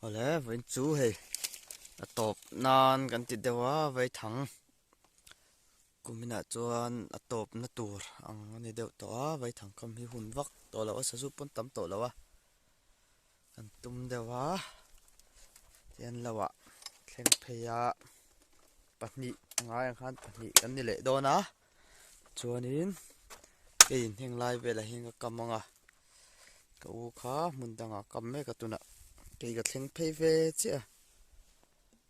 Ole với chú hề top nan kan ti dewa với thằng kumina chuan top na tur ang ni deuh to với thằng kam hi hun vak to lawa sa su pon tam to lawa kan tum dewa tian lawa thleng pheya pahnih ngai khan pahnih kan ni le dona chuanin kein heng lai vela hinga kamanga ka u kha mun danga kam me ka tuna ke ga thleng phei ve chia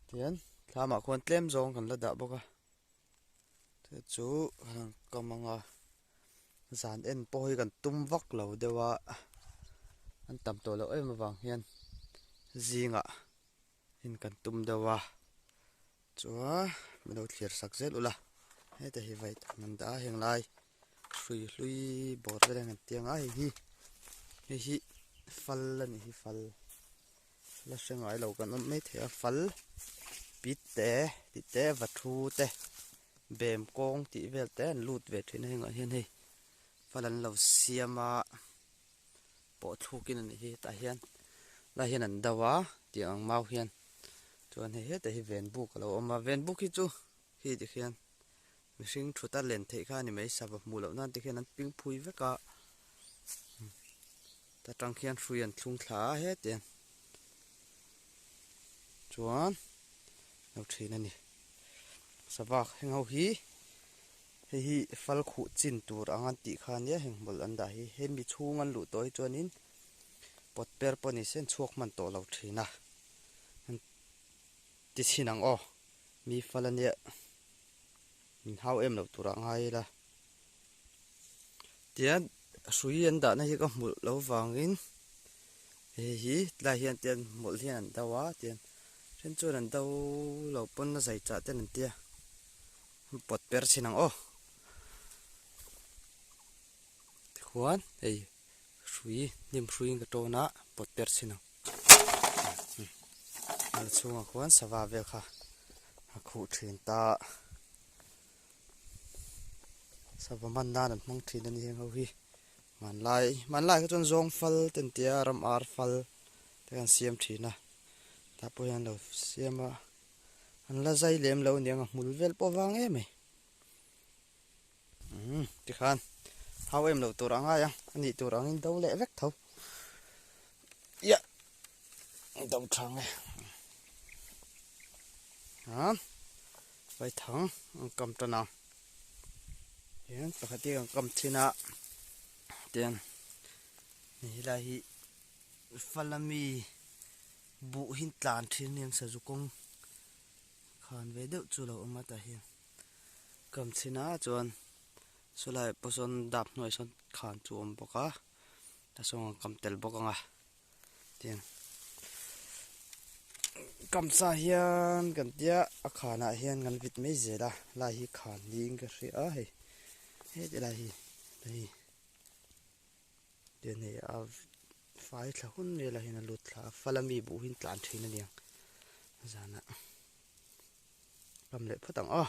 tian tlama khon tlem zong kan la da boka te chu kamanga zan en poi kan tum vak lo dewa an tam to lo em awang hian zinga in kan tum dewa chua mino thlir sak zel ula heta hi vai nan da heng lai hrui hlui bor vela ngan tianga hi fal ani hi fal la sengai lo kan on mai thea fal pit te vathu te bem kong ti vel te an lut ve thin henga hian hei falan lo siama po thukin ani hi ta hian la hian an dawa ti ang mau hian chuan he te hi ven buk lo oma ven buk hi chu hi ti khian mihring thuta len thei kha ni mai saba mu lo nan ti khian an ping phui veka ta tang khian hruian thlung thla he ten chuan lo thin ani sabak hengho hi fal khu chin tur angan ti khan ya heng bol anda hi hemi chhung an lu toi chuanin pot per poni sen chuak man to lo thina ti chinang o mi falania min hau em lo tura ngai la tian sui an da na hi ka mul lo wangin hi tla hian tian mul hian an dawa tian ren chuan an dau lo pon na zai cha ten an tia pot per chinang o khuan ei sui nim sui ka to na pot per chinang al chunga khuan sawa ve kha khu thin ta saba man nan an mong thin ani heng ho hi man lai ka chon zong fal ten tia ram ar fal te kan siam thina ta po yan lo siama an la zai lem lo niang mul vel po wang em ti khan hau em lo tur anga yang ani tur angin do le vek tho ya do thang vai thang kam ta na yan pakati ang kam thina tian ni la hi falami bu hin tlan thin niam sa zukong khan ve deuh chu lo ama ta hian kam thina chuan sulai poson dap noi son khan chu om boka ta song kam tel bokanga tian kam sa hian kan tia a khana hian ngan vit mai zela la hi khan ling ka hri a hei he la hi den he a fai thla hun ne la hin a lut thla falami bu hin tlan thin aniang zana kam le phatang a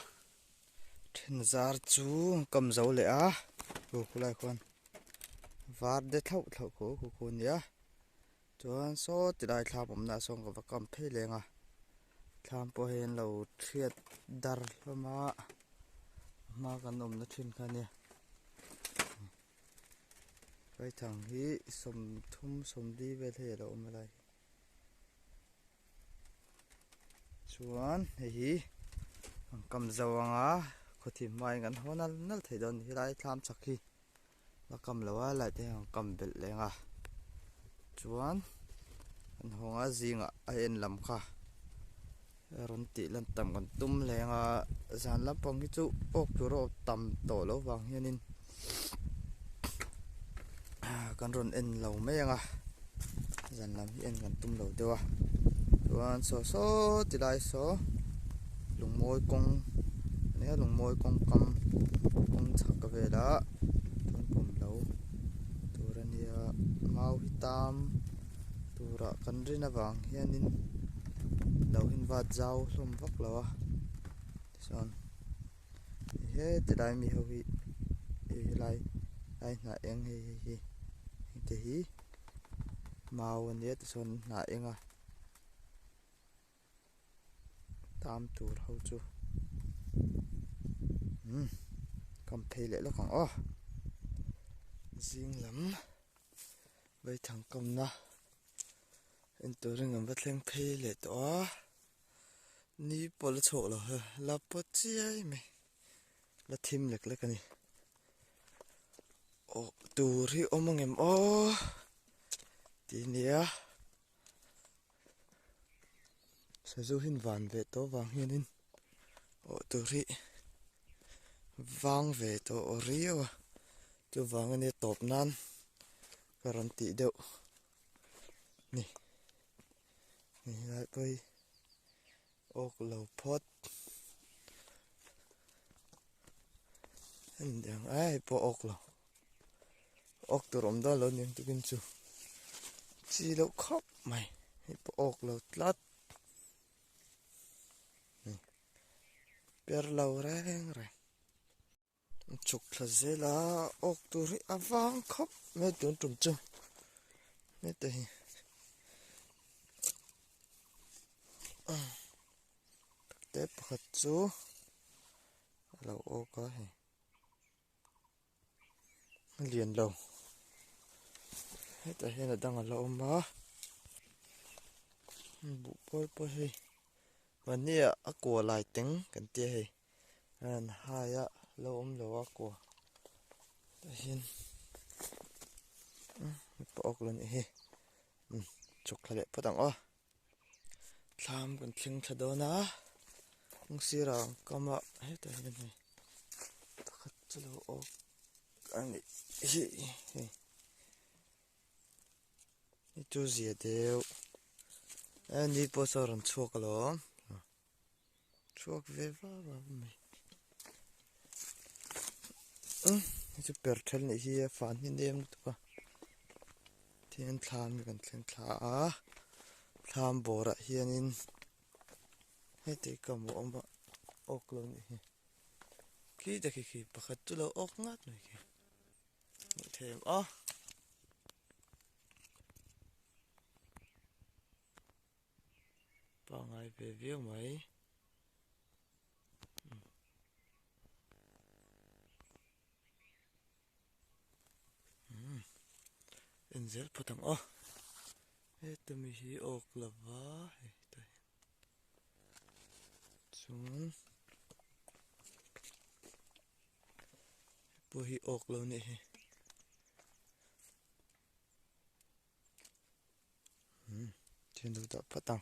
thin zar chu kam zo le a ku khulai khon var de thau ko nia chuan so ti dai thla pom na song ka kam phei lenga thlam po hen lo thiat dar hlama ma kan om na thin khania vai thang hi som thum som di ve the lo om lai chuan hi kam zawanga khothi mai gan honal nal thei don hi lai thlam chakhi la kam lawa lai te kam bel lenga chuan an honga zinga a en lam kha ron ti lan tam kan tum lenga zan lampang hi chu ok turo tam to lo wang hianin kan ron en lo menga zan lam hi en kan tum lo dewa chuan so ti lai so lungmoi kong ne lungmoi kong kam kong chak ve la chuan pum lo turania mau hi tam tura kan rin awang hianin lo hin va zau hlom vak lawa son he ti dai mi ho hi lai na eng hi te hi mau an ye son na enga tam tur ho chu cầm phê lệ lúc khoảng ô riêng lắm với thằng cầm na anh tôi đang ngắm bắt lên phê lệ đó ni bỏ lỡ chỗ rồi là bỏ chơi mày là thêm lực cái này ô tur hi ôm mang em ô tí nia sử dụng hình vàng về to vàng hiền in ô tur hi vàng về to rio cho vàng anh ấy top nan garanti đậu nè nè lại bây ốc lẩu pot anh đang ai bỏ ốc lẩu ốc từ hôm đó lớn nhưng tôi kinh chú chỉ lẩu khóc mày bỏ ốc lẩu lát nè bèr lẩu rang rang chụp là dễ là ốc tôi ri vàng khóc mấy tuần trùng trùng mấy đây tép hạt chú lẩu ốc có hè liền lẩu hết tại hiện là đang ở lẩu mà bụ bôi bôi hay và nia á của lại tính cần tia hay anh hai á lẩu lẩu á của tại hiện bỏ ốc lên hay chụp lại bắt đầu ó làm còn thình thật đó na không xí ra cầm ạ hết tại hiện này khát cho lẩu ốc anh ấy itu gì đều anh đi bao giờ làm chuộc lắm chuộc về vào mày itu perthel này hi phản hin đêm tụi thiên tham gần thiên thả tham bồ ra hiền in hết thì cầm ông vợ ốc luôn này khi ta khi bắt hết tụi lo ốc ngắt này kì thêm ó bao ngày về viếng mấy anh dễ bắt thằng ó hết tụi mình hi ốc là vá hết xuống bùi hi ốc luôn này trên đầu tập phát tăng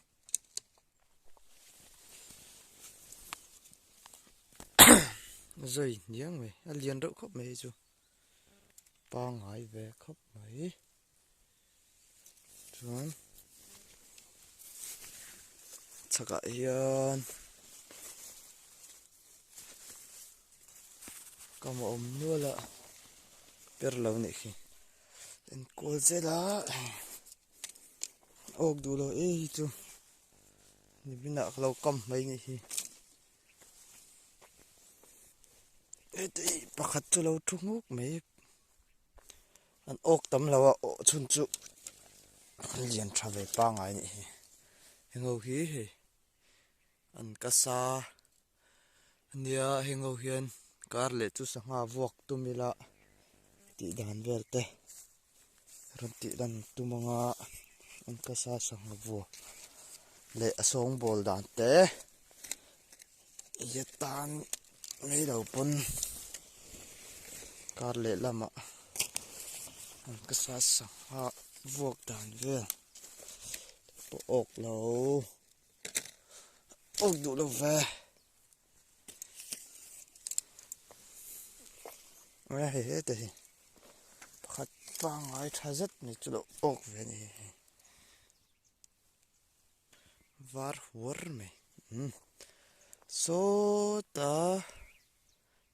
rồi nhớ mày liền đậu khóc mày chứ ba ngày về khóc mày xuống chắc là hiền có một ống nữa là bèr lâu này khi anh cô dễ lá ốc đủ rồi ấy chứ nhìn bên nào lâu cầm mấy này khi ấy thì bác khách cho lâu trung quốc mấy anh ốc tấm lâu à chun chu liền trả về ba ngày này hình ngầu khí anh cá sa nia hình ngầu hiền cả lệ chú sang hà vọc tụi mình là tị đàn về tê rồi tị đàn tụi mình anh cá sa sang hà vọc lệ song bol đàn tê yết tan mấy đầu pun cả lệ làm ạ anh cá sa sang hà vọc đàn về bộ ốc lâu ốc đủ lâu về nghe hết thì khách vang ai thay rất này chỗ độ ốc về này var hùr mày số ta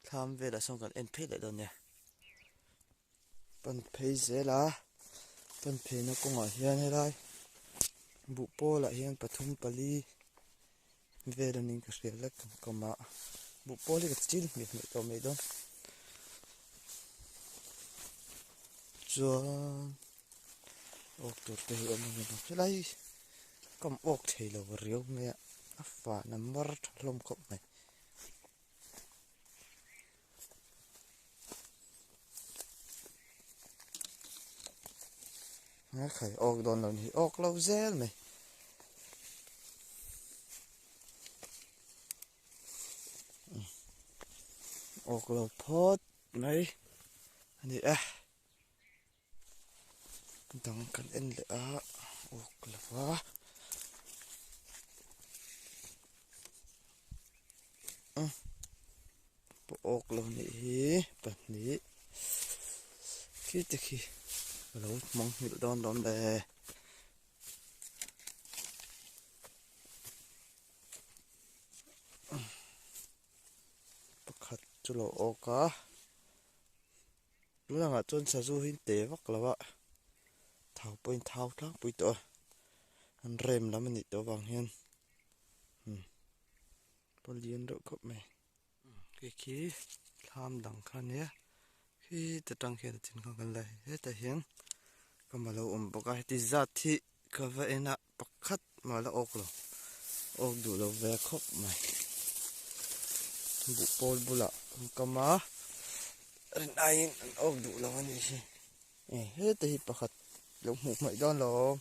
tham về là xong còn en pay lại đâu nè phần pay dễ là phần pay nó cũng ở hiền hay đây bụ po lại hiền pathum pali về là mình có thể là cầm mà bụ po thì cái chín mình phải cầm mấy đó cho ốc tuột cái ông mình cái này cầm ốc thì là riêu nghe phá nằm mất lông cọp này nghe khởi ốc đòn lần thì ốc lâu dễ mày ốc lâu phốt mấy anh à đằng cần em lẽ ốc lâu quá ốc lâu này bật ní khi thì khi lâu mong hiểu đòn đòn đề khát cho lộ ốc cá lúc nào mà chôn sa du hin tế vắc là vậy thảo bôi thảo thác bôi to anh rem lắm anh to vàng hen bao liên độ cốc mày cái khí tham đẳng khan nhé khi tự tăng khi tự tin không cần lấy hết tại hiện còn mà lâu bọc cái thì ra thì cái vậy nè bọc khát mà là ốc rồi ốc đủ lâu về khóc mày bụ pol bula cầm má anh ai ốc đủ lâu anh đi hết thì bọc khát lúc một mấy đòn rồi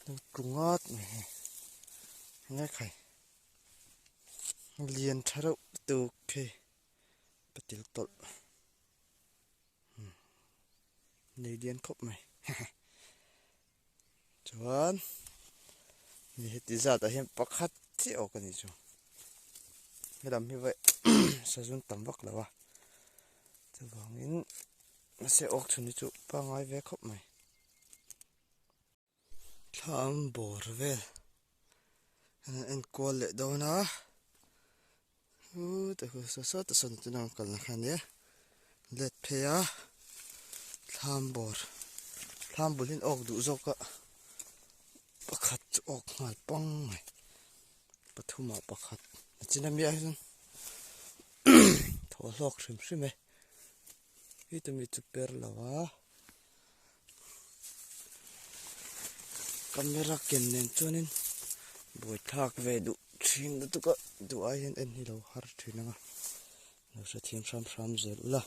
trung ngót mày nghe khai liền tháo từ khi bắt đầu tụt này điên khóc mày chuẩnนี่ที่จะแต่เห็นปักขัดที่ออกกันนี่จูไม่ดำไม่ไหวสะสมต่ำวักแล้ววะจะวางอินมาเสียออกชนิดจูปังไว้เวคบไหมทำบอร์เวลอันกวลเล็ดดาวนะแต่คือสดๆแต่สนตัวนั่งกันละคันเนี่ยเล็ดเพียทำบอร์ลินออกดูจกอะปักขัดออกหายปังไหมปะทุมาปักขัดจินน้ำยาสิถอดลอกชิมใช่ไหมที่จะมีจุดเปรแล้ววะกำลังกินเน้นจนินบวยทักเวดุชิมดูก็ดูไอ้เห็นเอ็นที่เราหาที่นั่งเราจะทิ้งซ้ำๆเสร็จละ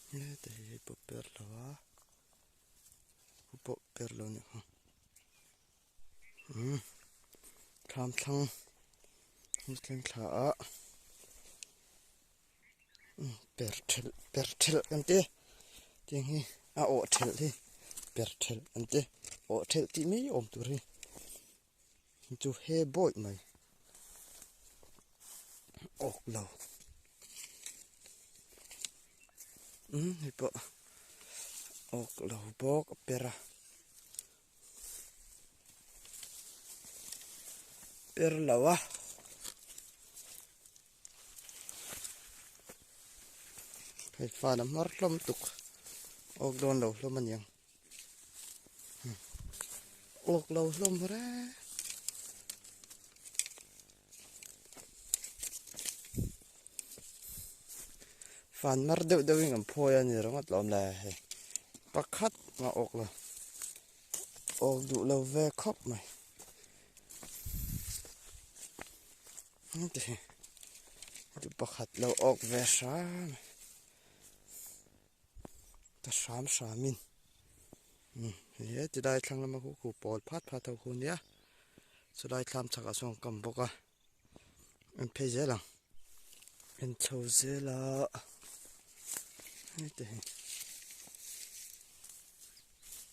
เนี่ยแต่ปุ๊บเปรแล้ววะปุ๊บเปรแล้วเนี่ยทำทั้งนี่ทั้งขาเปิดเทลกันเต้จริงฮีโอเทลที่เปิดเทลกันเต้โอเทลที่ไม่ยอมตัวรีจูเฮบอยไหมออกเรานี่ปะออกเราบอกเปร่าแล้ววะไฟฟ้าน้ำมันลมตุกออกโดนเราลมมันยังออกเราลมแร่ฟันมาเดือดวิ่งกับพ่อนี่เราก็ลมแร่ปักคัดมาออกเราออกดูเราแวะครบไหมนี่ดูปักคัดเราออกแวะช้าแต่สามมินเนี่ยจะได้ครั้งละมาคู่ปอดพัดเท่าคนเนี้ยจะได้คำสักส่งกำบอกอ่ะมันเพจหลังเป็นเท่าเจละนี่แต่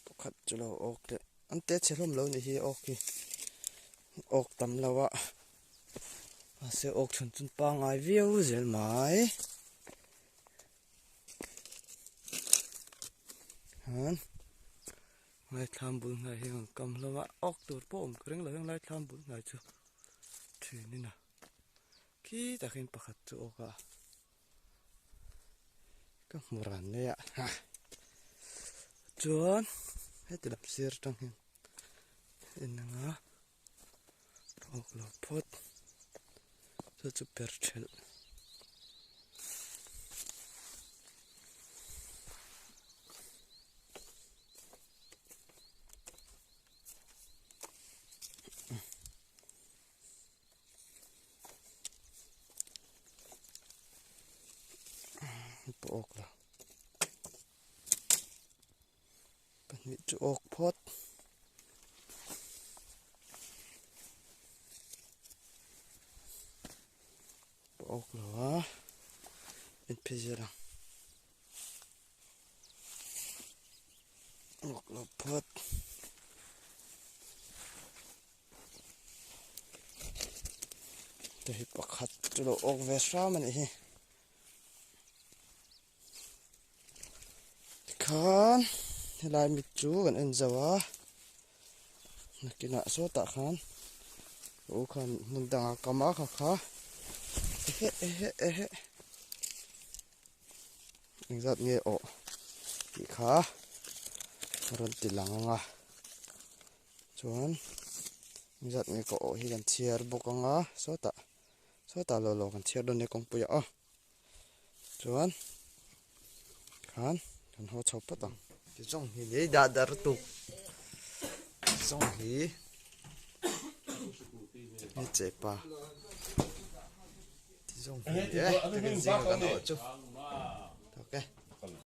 ปักคัดจะเราออกเด็ดอันเตะเชลุ่มเราเนี่ยออกกี่ออกตำเราอะเสียออกจนปังไอวิวเจลไหมฮันไล่ทำบุญไงเฮงกำแล้วว่าออกตัวป้อมกระเร่งเลยไล่ทำบุญไงจูทีนี่นะขี้ตะเข็นปักขัดจูออกอะก็มรันเนี่ยจวนให้ติดดับเสียร์ตั้งเห็นเอ็นนะออกหลอดพดจะเปิดเชล ốc là bên bị chú ốc phốt ốc là bên phía dưới là ốc là phốt thì bạc hạt chú đồ ốc về sao mà này khan lại mít chú gần ăn dầu á cái nạ số tạ khan ô khan nâng đằng cầm á khá khá anh giật nghe ổ bị khá rồi tỉ lặng à chuan anh giật nghe cổ hi gần chia bốc à số tạ lò lò gần chia đôi này công bự à chuan khan kan ho chop pa tang ki zong hi le da dar tu zong hi ni che pa ti zong hi e ta kan zing kan ho chu okay